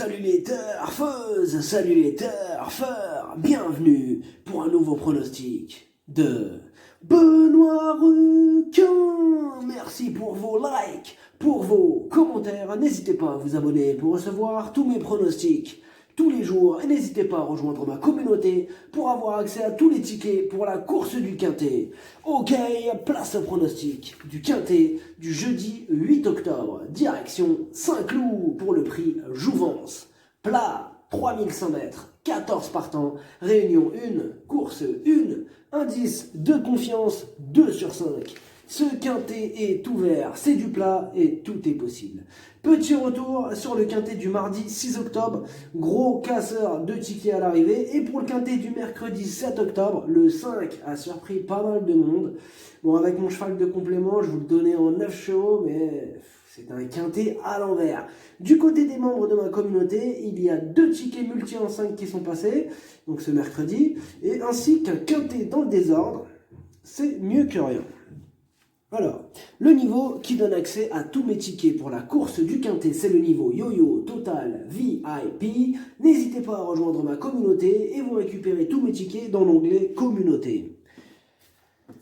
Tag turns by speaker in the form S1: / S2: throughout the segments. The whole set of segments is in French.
S1: Salut les turfeuses, salut les turfeurs, bienvenue pour un nouveau pronostic de Benoît Requin. Merci pour vos likes, pour vos commentaires, n'hésitez pas à vous abonner pour recevoir tous mes pronostics tous les jours et n'hésitez pas à rejoindre ma communauté pour avoir accès à tous les tickets pour la course du Quintet. Ok, place au pronostic du Quintet du jeudi 8 octobre. Direction Saint-Cloud pour le prix Jouvence. Plat 3100 mètres, 14 partants, réunion 1, course 1, indice de confiance 2 sur 5. Ce Quintet est ouvert, c'est du plat et tout est possible. Petit retour sur le Quintet du mardi 6 octobre, gros casseur de tickets à l'arrivée. Et pour le Quintet du mercredi 7 octobre, le 5 a surpris pas mal de monde. Bon, avec mon cheval de complément, je vous le donnais en 9 chevaux, mais c'est un Quintet à l'envers. Du côté des membres de ma communauté, il y a 2 tickets multi en 5 qui sont passés, donc ce mercredi, et ainsi qu'un Quintet dans le désordre. C'est mieux que rien. Alors, le niveau qui donne accès à tous mes tickets pour la course du Quintet, c'est le niveau Yo-Yo Total VIP. N'hésitez pas à rejoindre ma communauté et vous récupérez tous mes tickets dans l'onglet Communauté.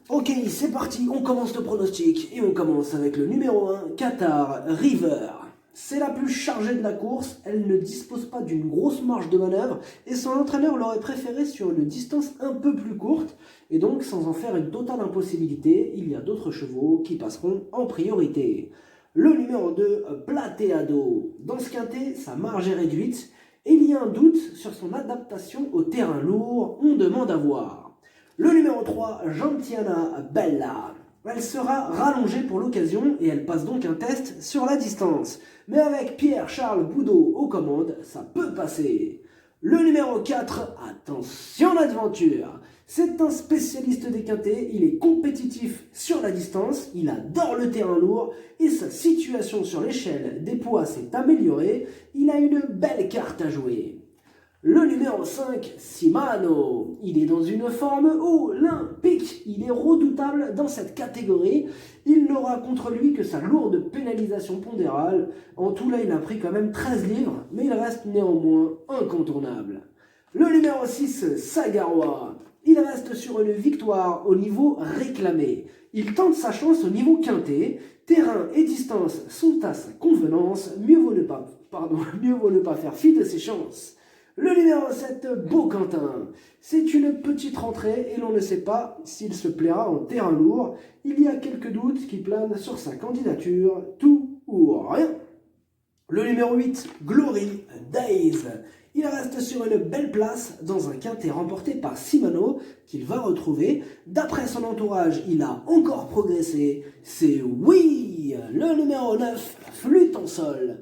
S1: Ok, c'est parti, on commence le pronostic et on commence avec le numéro 1, Qatar River. C'est la plus chargée de la course, elle ne dispose pas d'une grosse marge de manœuvre et son entraîneur l'aurait préféré sur une distance un peu plus courte et donc sans en faire une totale impossibilité, il y a d'autres chevaux qui passeront en priorité. Le numéro 2, Plateado. Dans ce Quintet, sa marge est réduite et il y a un doute sur son adaptation au terrain lourd, on demande à voir. Le numéro 3, Gentiana Bella. Elle sera rallongée pour l'occasion et elle passe donc un test sur la distance. Mais avec Pierre-Charles Boudot aux commandes, ça peut passer. Le numéro 4, attention l'aventure. C'est un spécialiste des quintets, il est compétitif sur la distance, il adore le terrain lourd et sa situation sur l'échelle des poids s'est améliorée. Il a une belle carte à jouer. Le numéro 5, Simano. Il est dans une forme olympique. Il est redoutable dans cette catégorie. Il n'aura contre lui que sa lourde pénalisation pondérale. En tout là, il a pris quand même 13 livres, mais il reste néanmoins incontournable. Le numéro 6, Sagawa. Il reste sur une victoire au niveau réclamé. Il tente sa chance au niveau quintet. Terrain et distance sont à sa convenance. Mieux vaut ne pas faire fi de ses chances. Le numéro 7, Beauquentin. C'est une petite rentrée et l'on ne sait pas s'il se plaira en terrain lourd. Il y a quelques doutes qui planent sur sa candidature, tout ou rien. Le numéro 8, Glory Days. Il reste sur une belle place dans un Quintet remporté par Simano qu'il va retrouver. D'après son entourage, il a encore progressé. C'est oui, le numéro 9, Flûte en sol.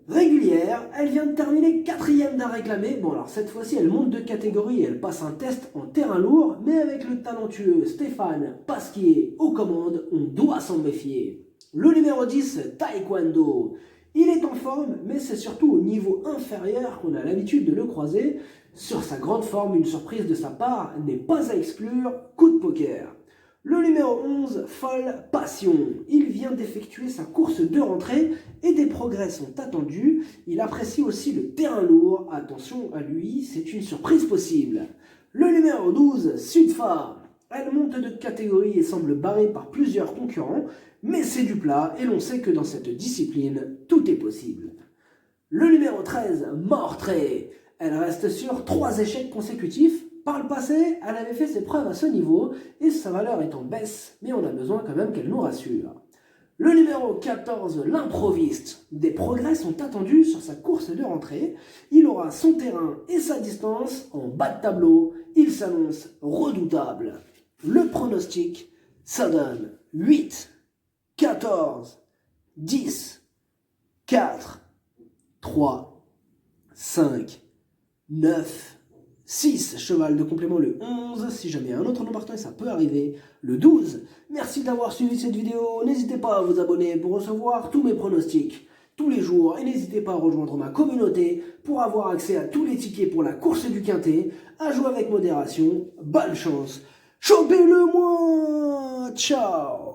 S1: Régulière, elle vient de terminer 4e d'un réclamé. Bon alors cette fois-ci elle monte de catégorie et elle passe un test en terrain lourd, mais avec le talentueux Stéphane Pasquier aux commandes, on doit s'en méfier. Le numéro 10, Taekwondo. Il est en forme, mais c'est surtout au niveau inférieur qu'on a l'habitude de le croiser. Sur sa grande forme, une surprise de sa part n'est pas à exclure, coup de poker. Le numéro 11, Folle Passion. Il vient d'effectuer sa course de rentrée et des progrès sont attendus. Il apprécie aussi le terrain lourd. Attention à lui, c'est une surprise possible. Le numéro 12, Sudfa. Elle monte de catégorie et semble barrée par plusieurs concurrents, mais c'est du plat et l'on sait que dans cette discipline, tout est possible. Le numéro 13, Mortré. Elle reste sur 3 échecs consécutifs. Par le passé, elle avait fait ses preuves à ce niveau et sa valeur est en baisse, mais on a besoin quand même qu'elle nous rassure. Le numéro 14, l'improviste. Des progrès sont attendus sur sa course de rentrée. Il aura son terrain et sa distance en bas de tableau. Il s'annonce redoutable. Le pronostic, ça donne 8, 14, 10, 4, 3, 5, 9, 6, cheval de complément le 11, si jamais un autre nom partant, ça peut arriver, le 12. Merci d'avoir suivi cette vidéo, n'hésitez pas à vous abonner pour recevoir tous mes pronostics tous les jours et n'hésitez pas à rejoindre ma communauté pour avoir accès à tous les tickets pour la course du Quintet, à jouer avec modération, bonne chance, chopez-le moi, ciao.